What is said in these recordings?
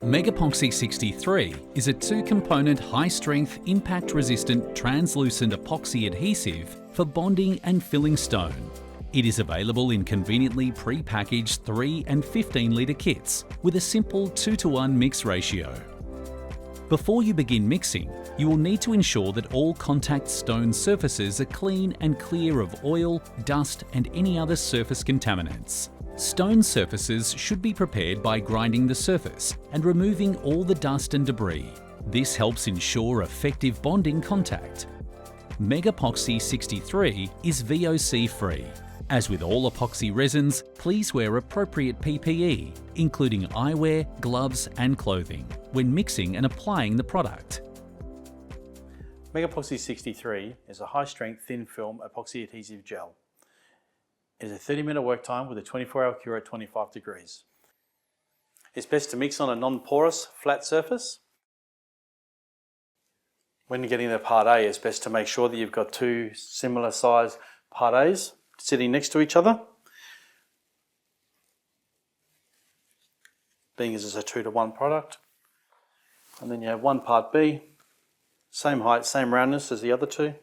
Megapoxy 63 is a two-component high-strength, impact-resistant, translucent epoxy adhesive for bonding and filling stone. It is available in conveniently pre-packaged 3 and 15 litre kits with a simple 2:1 mix ratio. Before you begin mixing, you will need to ensure that all contact stone surfaces are clean and clear of oil, dust and any other surface contaminants. Stone surfaces should be prepared by grinding the surface and removing all the dust and debris. This helps ensure effective bonding contact. Megapoxy 63 is VOC free. As with all epoxy resins, please wear appropriate PPE, including eyewear, gloves and clothing, when mixing and applying the product. Megapoxy 63 is a high-strength thin film epoxy adhesive gel. It is a 30-minute work time with a 24-hour cure at 25 degrees. It's best to mix on a non-porous, flat surface. When you're getting the part A, it's best to make sure that you've got two similar size part A's sitting next to each other. Being as it's a 2:1 product. And then you have one part B, same height, same roundness as the other two.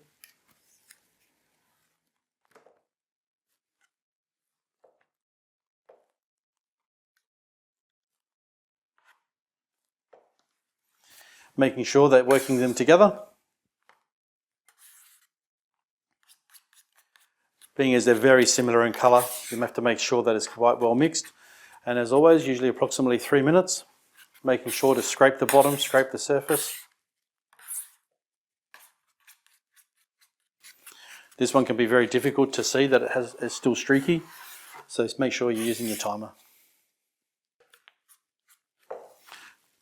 Making sure that working them together. Being as they're very similar in colour, you have to make sure that it's quite well mixed. And as always, usually approximately 3 minutes, making sure to scrape the bottom, scrape the surface. This one can be very difficult to see that it's still streaky, so just make sure you're using your timer.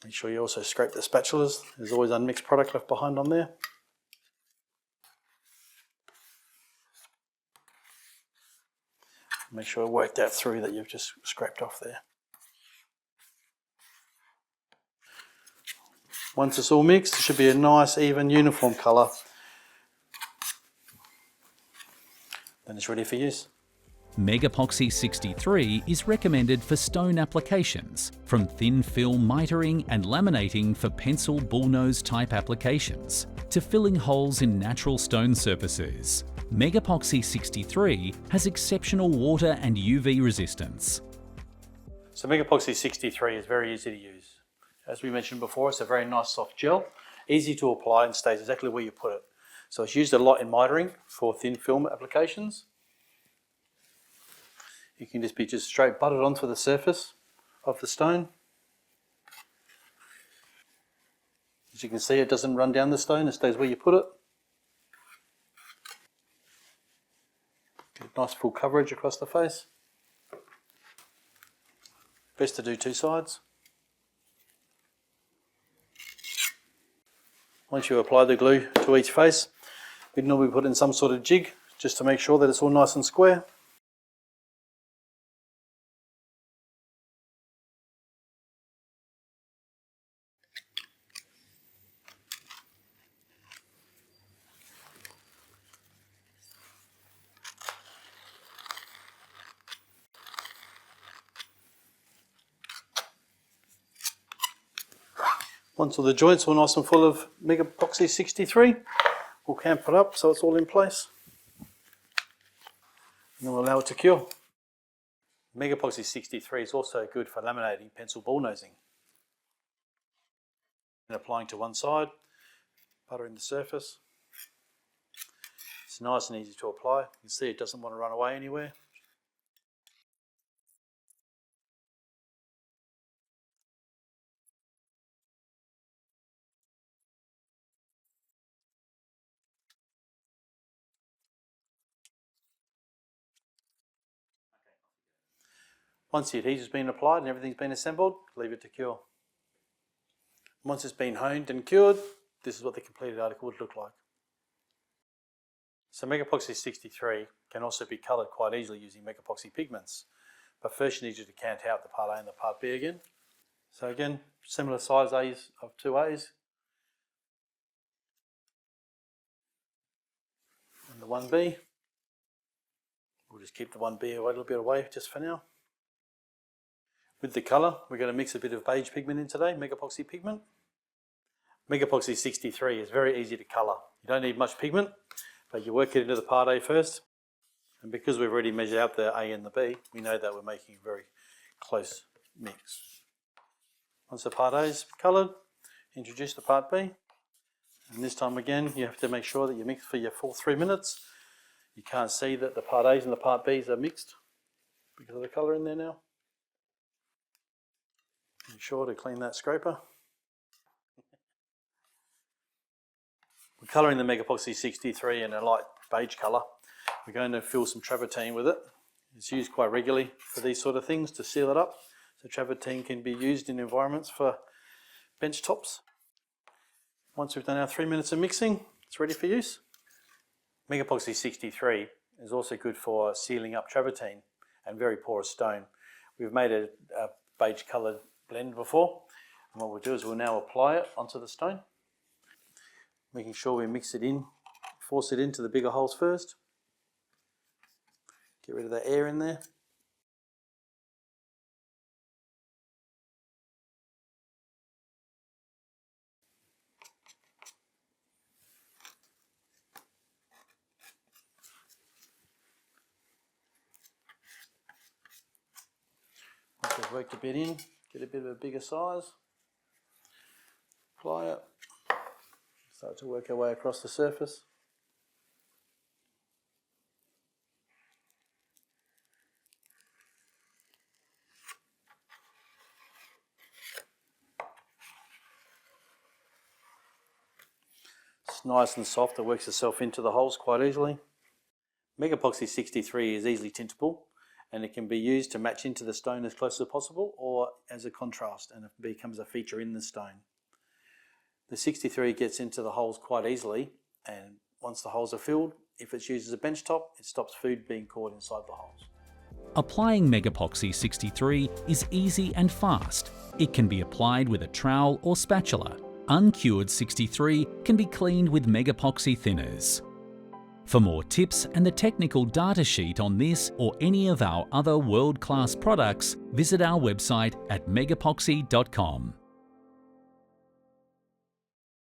Make sure you also scrape the spatulas. There's always unmixed product left behind on there. Make sure it worked out through that you've just scraped off there. Once it's all mixed, it should be a nice, even, uniform colour. Then it's ready for use. Megapoxy 63 is recommended for stone applications, from thin film mitering and laminating for pencil bullnose type applications, to filling holes in natural stone surfaces. Megapoxy 63 has exceptional water and UV resistance. So Megapoxy 63 is very easy to use. As we mentioned before, it's a very nice soft gel, easy to apply and stays exactly where you put it. So it's used a lot in mitering for thin film applications. You can just straight butt it onto the surface of the stone. As you can see, it doesn't run down the stone, it stays where you put it. Get nice full coverage across the face. Best to do two sides. Once you apply the glue to each face, we'd normally put in some sort of jig just to make sure that it's all nice and square. Once all the joints are nice and full of Megapoxy 63, we'll camp it up so it's all in place. And then we'll allow it to cure. Megapoxy 63 is also good for laminating pencil bullnosing. And applying to one side, buttering the surface. It's nice and easy to apply. You can see it doesn't want to run away anywhere. Once the adhesive's been applied and everything's been assembled, leave it to cure. Once it's been honed and cured, this is what the completed article would look like. So Megapoxy 63 can also be coloured quite easily using Megapoxy pigments. But first you need to decant out the part A and the part B again. So again, similar size A's of 2 A's. And the 1B. We'll just keep the 1B a little bit away just for now. With the colour, we're going to mix a bit of beige pigment in today, Megapoxy pigment. Megapoxy 63 is very easy to colour. You don't need much pigment, but you work it into the part A first. And because we've already measured out the A and the B, we know that we're making a very close mix. Once the part A is coloured, introduce the part B. And this time again, you have to make sure that you mix for your full 3 minutes. You can't see that the part A's and the part B's are mixed because of the colour in there now. Make sure to clean that scraper. We're colouring the Megapoxy 63 in a light beige colour. We're going to fill some travertine with it. It's used quite regularly for these sort of things to seal it up. So travertine can be used in environments for bench tops. Once we've done our 3 minutes of mixing, it's ready for use. Megapoxy 63 is also good for sealing up travertine and very porous stone. We've made a beige coloured blend before, and what we'll do is we'll now apply it onto the stone, making sure we mix it in, force it into the bigger holes first. Get rid of the air in there. Once we've worked a bit in, get a bit of a bigger size, apply it, start to work our way across the surface. It's nice and soft, it works itself into the holes quite easily. Megapoxy 63 is easily tintable, and it can be used to match into the stone as close as possible or as a contrast, and it becomes a feature in the stone. The 63 gets into the holes quite easily, and once the holes are filled, if it's used as a bench top, it stops food being caught inside the holes. Applying Megapoxy 63 is easy and fast. It can be applied with a trowel or spatula. Uncured 63 can be cleaned with Megapoxy thinners. For more tips and the technical data sheet on this or any of our other world-class products, visit our website at megapoxy.com.